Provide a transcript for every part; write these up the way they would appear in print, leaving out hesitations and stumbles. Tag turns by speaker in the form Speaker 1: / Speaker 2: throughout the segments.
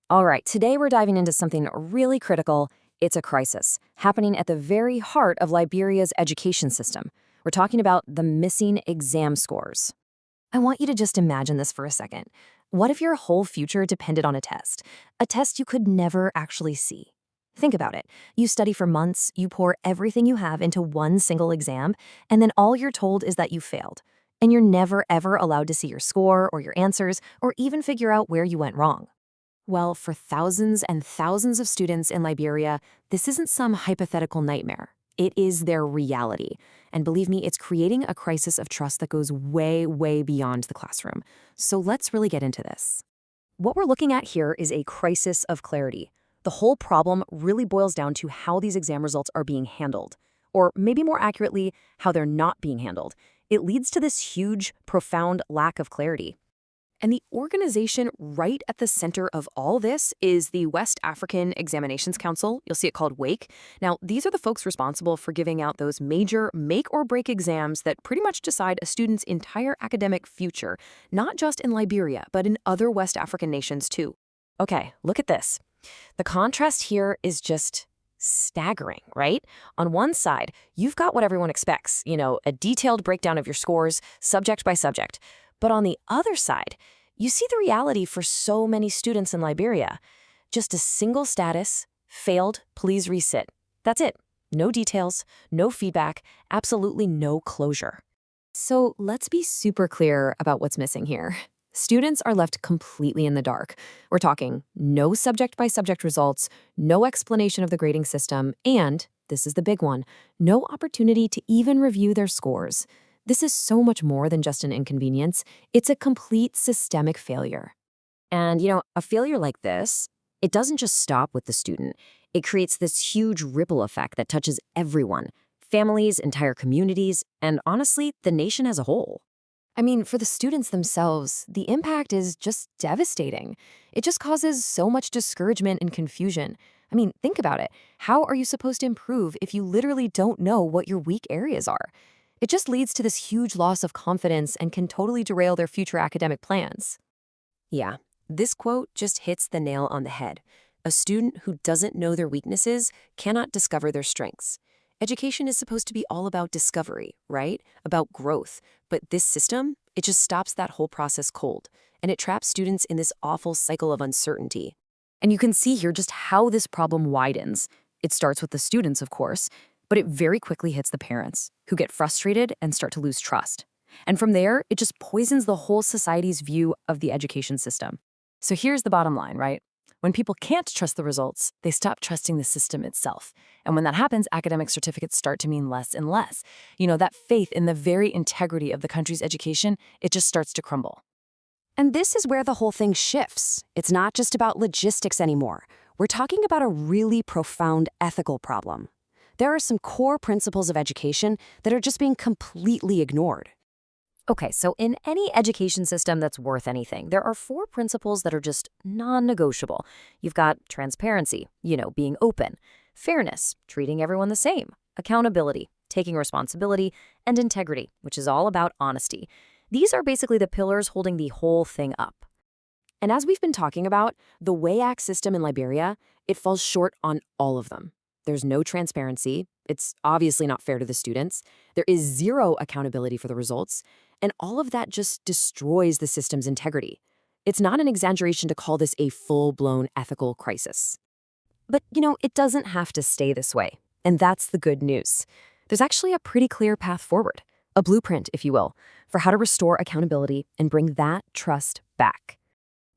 Speaker 1: All right, today we're diving into something really critical. It's a crisis happening at the very heart of Liberia's education system. We're talking about the missing exam scores. I want you to just imagine this for a second. What if your whole future depended on a test you could never actually see? Think about it. You study for months, you pour everything you have into one single exam, and then all you're told is that you failed. And you're never ever allowed to see your score or your answers or even figure out where you went wrong. Well, for thousands and thousands of students in Liberia, this isn't some hypothetical nightmare. It is their reality. And believe me, it's creating a crisis of trust that goes way, way beyond the classroom. So let's really get into this. What we're looking at here is a crisis of clarity. The whole problem really boils down to how these exam results are being handled, or maybe more accurately, how they're not being handled. It leads to this huge, profound lack of clarity. And the organization right at the center of all this is the West African Examinations Council. You'll see it called WAKE. Now, these are the folks responsible for giving out those major make-or-break exams that pretty much decide a student's entire academic future, not just in Liberia, but in other West African nations too. Okay, look at this. The contrast here is just staggering, right? On one side, you've got what everyone expects, a detailed breakdown of your scores, subject by subject. But on the other side, you see the reality for so many students in Liberia. Just a single status, failed, please resit. That's it. No details, no feedback, absolutely no closure. So let's be super clear about what's missing here. Students are left completely in the dark. We're talking no subject-by-subject results, no explanation of the grading system, and, this is the big one, no opportunity to even review their scores. This is so much more than just an inconvenience. It's a complete systemic failure. And, a failure like this, it doesn't just stop with the student. It creates this huge ripple effect that touches everyone, families, entire communities, and honestly, the nation as a whole. I mean, for the students themselves, the impact is just devastating. It just causes so much discouragement and confusion. I mean, think about it. How are you supposed to improve if you literally don't know what your weak areas are? It just leads to this huge loss of confidence and can totally derail their future academic plans. Yeah, this quote just hits the nail on the head. A student who doesn't know their weaknesses cannot discover their strengths. Education is supposed to be all about discovery, right? About growth. But this system, it just stops that whole process cold, and it traps students in this awful cycle of uncertainty. And you can see here just how this problem widens. It starts with the students, of course, but it very quickly hits the parents, who get frustrated and start to lose trust. And from there, it just poisons the whole society's view of the education system. So here's the bottom line, right? When people can't trust the results, they stop trusting the system itself. And when that happens, academic certificates start to mean less and less. That faith in the very integrity of the country's education, it just starts to crumble.
Speaker 2: And this is where the whole thing shifts. It's not just about logistics anymore. We're talking about a really profound ethical problem. There are some core principles of education that are just being completely ignored.
Speaker 1: Okay, so in any education system that's worth anything, there are 4 principles that are just non-negotiable. You've got transparency, being open, fairness, treating everyone the same, accountability, taking responsibility, and integrity, which is all about honesty. These are basically the pillars holding the whole thing up. And as we've been talking about, the WAYAC system in Liberia, it falls short on all of them. There's no transparency. It's obviously not fair to the students. There is zero accountability for the results. And all of that just destroys the system's integrity. It's not an exaggeration to call this a full-blown ethical crisis. But, it doesn't have to stay this way. And that's the good news. There's actually a pretty clear path forward, a blueprint, if you will, for how to restore accountability and bring that trust back.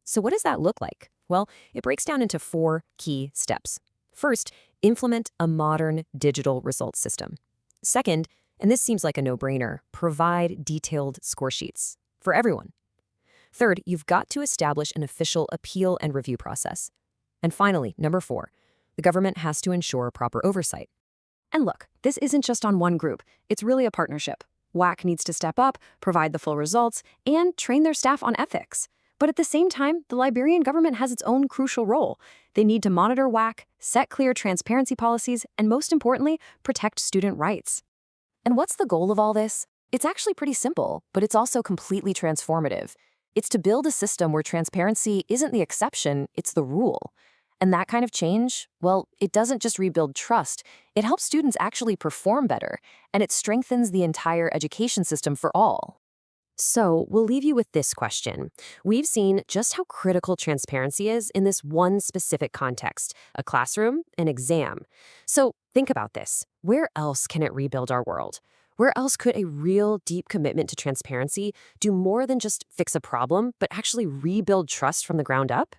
Speaker 1: So what does that look like? Well, it breaks down into 4 key steps. First, implement a modern digital results system. Second, and this seems like a no-brainer, provide detailed score sheets for everyone. Third, you've got to establish an official appeal and review process. And finally, number 4, the government has to ensure proper oversight. And look, this isn't just on one group. It's really a partnership. WAC needs to step up, provide the full results, and train their staff on ethics. But at the same time, the Liberian government has its own crucial role. They need to monitor WAC, set clear transparency policies, and most importantly, protect student rights. And what's the goal of all this? It's actually pretty simple, but it's also completely transformative. It's to build a system where transparency isn't the exception, it's the rule. And that kind of change, well, it doesn't just rebuild trust, it helps students actually perform better, and it strengthens the entire education system for all.
Speaker 2: So, we'll leave you with this question. We've seen just how critical transparency is in this one specific context, a classroom, an exam. So, think about this. Where else can it rebuild our world? Where else could a real deep commitment to transparency do more than just fix a problem, but actually rebuild trust from the ground up?